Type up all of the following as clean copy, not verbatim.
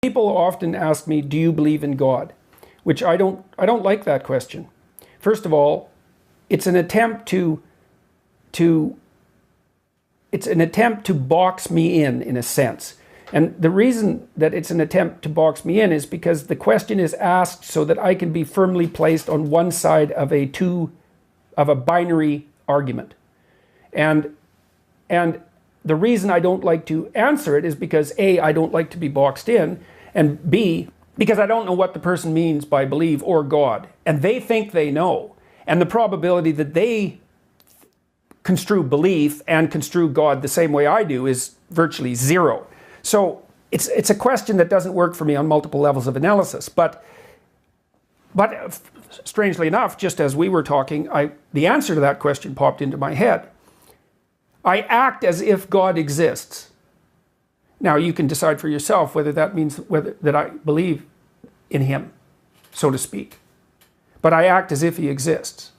People often ask me, do you believe in God? Which I don't like that question. First of all, it's an attempt to box me in a sense. And the reason that it's an attempt to box me in is because the question is asked so that I can be firmly placed on one side of a binary argument. And the reason I don't like to answer it is because A, I don't like to be boxed in, and B, because I don't know what the person means by believe or God. And they think they know. And the probability that they construe belief and construe God the same way I do is virtually zero. So it's a question that doesn't work for me on multiple levels of analysis. But strangely enough, just as we were talking, the answer to that question popped into my head. I act as if God exists. Now you can decide for yourself whether that means that I believe in him, so to speak. But I act as if he exists.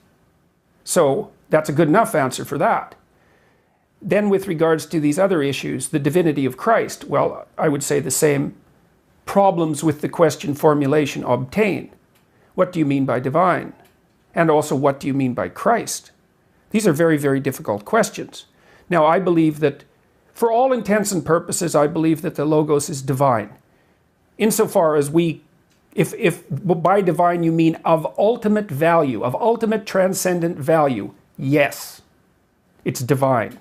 So that's a good enough answer for that. Then with regards to these other issues, the divinity of Christ, well, I would say the same problems with the question formulation obtain. What do you mean by divine? And also, what do you mean by Christ? These are very, very difficult questions. Now, I believe that, for all intents and purposes, I believe that the Logos is divine. Insofar as if by divine you mean of ultimate value, of ultimate transcendent value, yes, it's divine.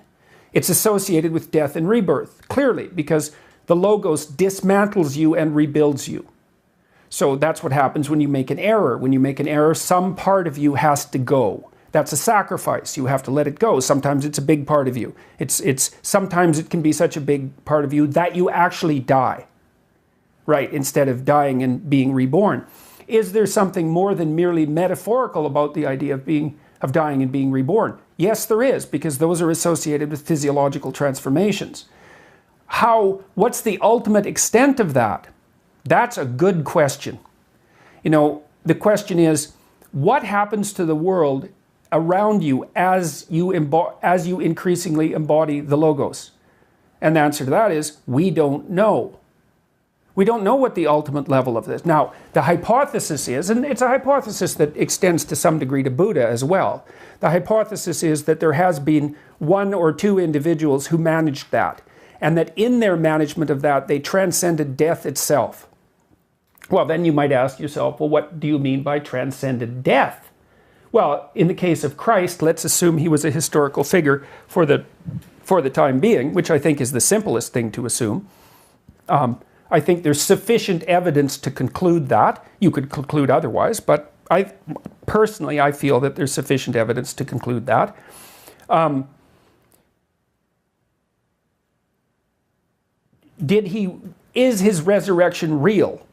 It's associated with death and rebirth, clearly, because the Logos dismantles you and rebuilds you. So that's what happens when you make an error. When you make an error, some part of you has to go. That's a sacrifice. You have to let it go. Sometimes it's a big part of you. Sometimes it can be such a big part of you that you actually die, right, instead of dying and being reborn. Is there something more than merely metaphorical about the idea of dying and being reborn? Yes, there is, because those are associated with physiological transformations. What's the ultimate extent of that? That's a good question. The question is, what happens to the world around you as you increasingly embody the Logos? And the answer to that is, we don't know. We don't know what the ultimate level of this. Now, the hypothesis is, and it's a hypothesis that extends to some degree to Buddha as well, the hypothesis is that there has been one or two individuals who managed that, and that in their management of that, they transcended death itself. Well, then you might ask yourself, well, what do you mean by transcended death? Well, in the case of Christ, let's assume he was a historical figure for the time being, which I think is the simplest thing to assume. I think there's sufficient evidence to conclude that. You could conclude otherwise, but I feel that there's sufficient evidence to conclude that. Is his resurrection real?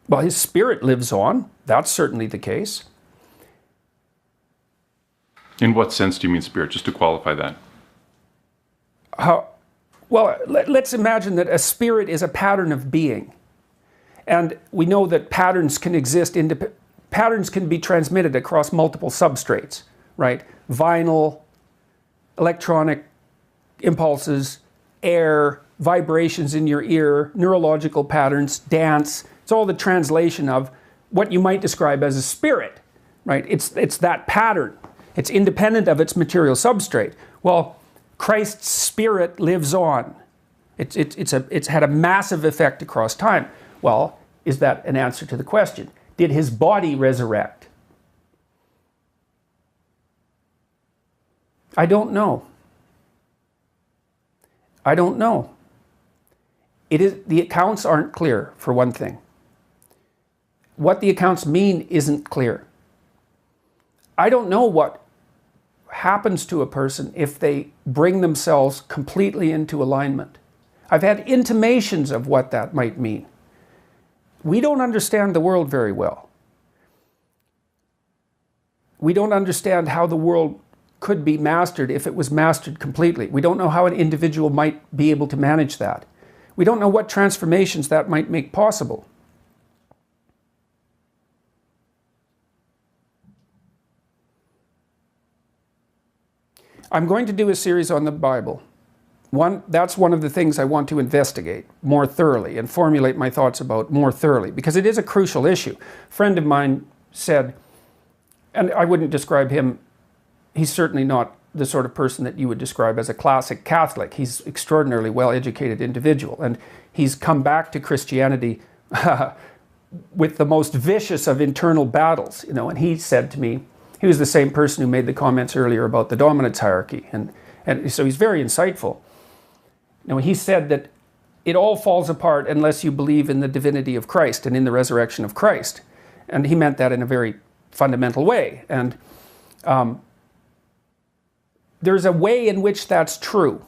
Well, his spirit lives on. That's certainly the case. In what sense do you mean spirit? Just to qualify that. Well, let's imagine that a spirit is a pattern of being. And we know that patterns can exist, patterns can be transmitted across multiple substrates, right? Vinyl, electronic impulses, air, vibrations in your ear, neurological patterns, dance. It's all the translation of what you might describe as a spirit, right? It's that pattern. It's independent of its material substrate. Well, Christ's spirit lives on. It's had a massive effect across time. Well, is that an answer to the question? Did his body resurrect? I don't know. I don't know. The accounts aren't clear, for one thing. What the accounts mean isn't clear. I don't know what happens to a person if they bring themselves completely into alignment. I've had intimations of what that might mean. We don't understand the world very well. We don't understand how the world could be mastered if it was mastered completely. We don't know how an individual might be able to manage that. We don't know what transformations that might make possible. I'm going to do a series on the Bible That's one of the things I want to investigate more thoroughly and formulate my thoughts about more thoroughly, because it is a crucial issue. A friend of mine said, and I wouldn't describe him, he's certainly not the sort of person that you would describe as a classic Catholic. He's extraordinarily well-educated individual, and he's come back to Christianity with the most vicious of internal battles, and he said to me, he was the same person who made the comments earlier about the dominance hierarchy, and so he's very insightful. He said that it all falls apart unless you believe in the divinity of Christ and in the resurrection of Christ. And he meant that in a very fundamental way. And there's a way in which that's true,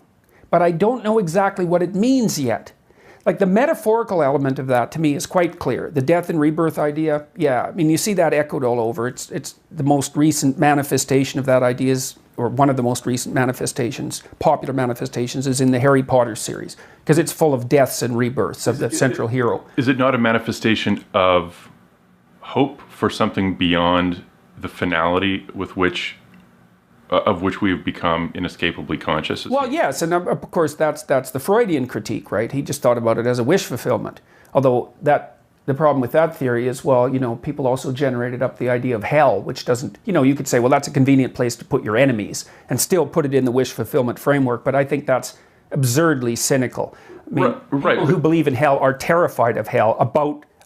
but I don't know exactly what it means yet. Like the metaphorical element of that to me is quite clear. The death and rebirth idea, yeah, I mean, you see that echoed all over. It's the most recent manifestation of that idea is, or one of the most recent manifestations, popular manifestations, is in the Harry Potter series, because it's full of deaths and rebirths of the central hero. Is it not a manifestation of hope for something beyond the finality with which of which we have become inescapably conscious? Well, yes, and of course that's the Freudian critique, right? He just thought about it as a wish fulfillment. Although the problem with that theory is, well, people also generated up the idea of hell, which doesn't, you could say, well, that's a convenient place to put your enemies and still put it in the wish fulfillment framework, but I think that's absurdly cynical. I mean, people who believe in hell are terrified of hell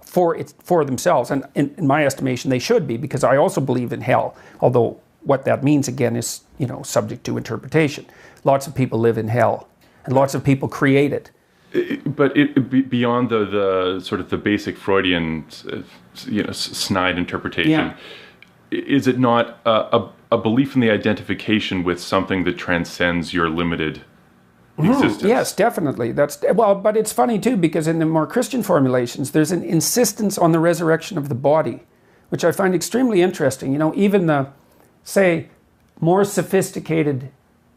for themselves, and in my estimation, they should be, because I also believe in hell, although what that means, again, is, subject to interpretation. Lots of people live in hell, and lots of people create it. But beyond the sort of the basic Freudian, snide interpretation, is it not a belief in the identification with something that transcends your limited existence? Yes, definitely. But it's funny too, because in the more Christian formulations, there's an insistence on the resurrection of the body, which I find extremely interesting. Even the, say, more sophisticated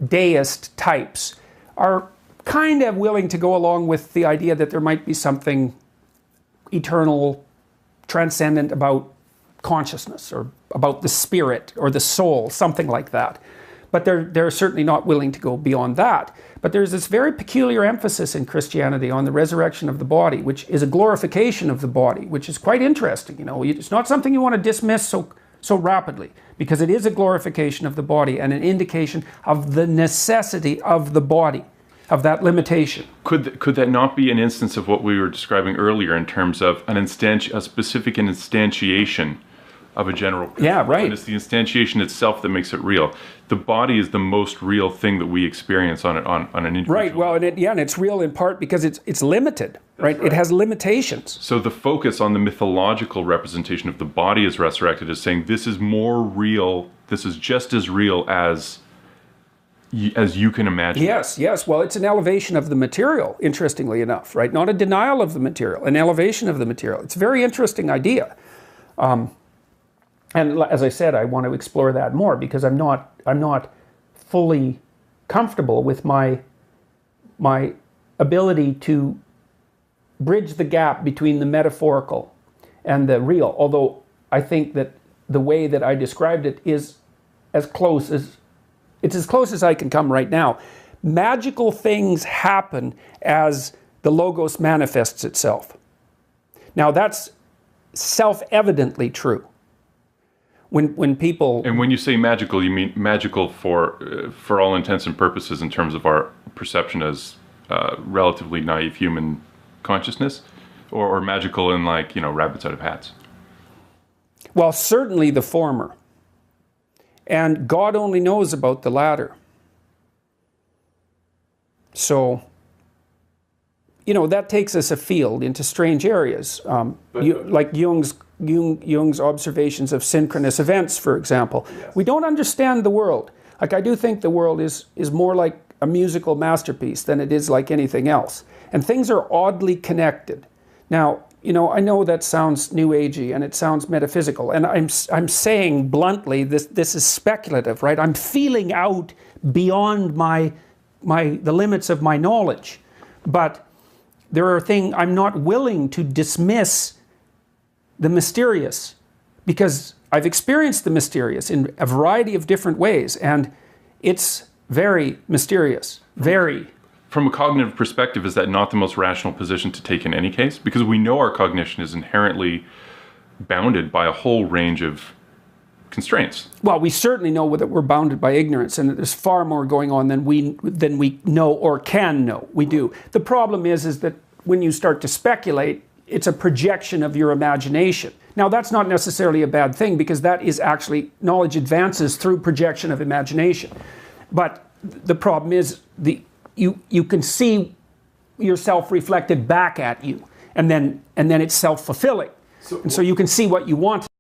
deist types are kind of willing to go along with the idea that there might be something eternal, transcendent about consciousness, or about the spirit or the soul, something like that. But they're certainly not willing to go beyond that. But there's this very peculiar emphasis in Christianity on the resurrection of the body, which is a glorification of the body, which is quite interesting. It's not something you want to dismiss so rapidly, because it is a glorification of the body and an indication of the necessity of the body, of that limitation. Could that not be an instance of what we were describing earlier in terms of a specific instantiation of a general principle? Yeah, right. And it's the instantiation itself that makes it real. The body is the most real thing that we experience on an individual. Right. Well, and it's real in part because it's limited. Right? It has limitations. So the focus on the mythological representation of the body as resurrected is saying this is more real. This is just as real as you can imagine. Yes. Well, it's an elevation of the material, interestingly enough, right? Not a denial of the material, an elevation of the material. It's a very interesting idea. And as I said, I want to explore that more, because I'm not fully comfortable with my ability to bridge the gap between the metaphorical and the real, although I think that the way that I described it is as close as I can come right now. Magical things happen as the Logos manifests itself. Now that's self-evidently true. When people... And when you say magical, you mean magical for all intents and purposes in terms of our perception as relatively naive human consciousness, or magical in rabbits out of hats? Well, certainly the former. And God only knows about the latter. So, that takes us afield into strange areas. Like Jung's observations of synchronous events, for example. Yes. We don't understand the world. Like, I do think the world is more like a musical masterpiece than it is like anything else. And things are oddly connected. Now, I know that sounds new agey and it sounds metaphysical, and I'm saying bluntly, this is speculative, right? I'm feeling out beyond the limits of my knowledge. But there are things I'm not willing to dismiss the mysterious, because I've experienced the mysterious in a variety of different ways, and it's very mysterious, very. from a cognitive perspective, is that not the most rational position to take in any case? Because we know our cognition is inherently bounded by a whole range of constraints. Well, we certainly know that we're bounded by ignorance, and that there's far more going on than we know or can know. We do. The problem is that when you start to speculate, it's a projection of your imagination. Now, that's not necessarily a bad thing, because that is actually, knowledge advances through projection of imagination. But the problem is you can see yourself reflected back at you, and then it's self-fulfilling. So you can see what you want.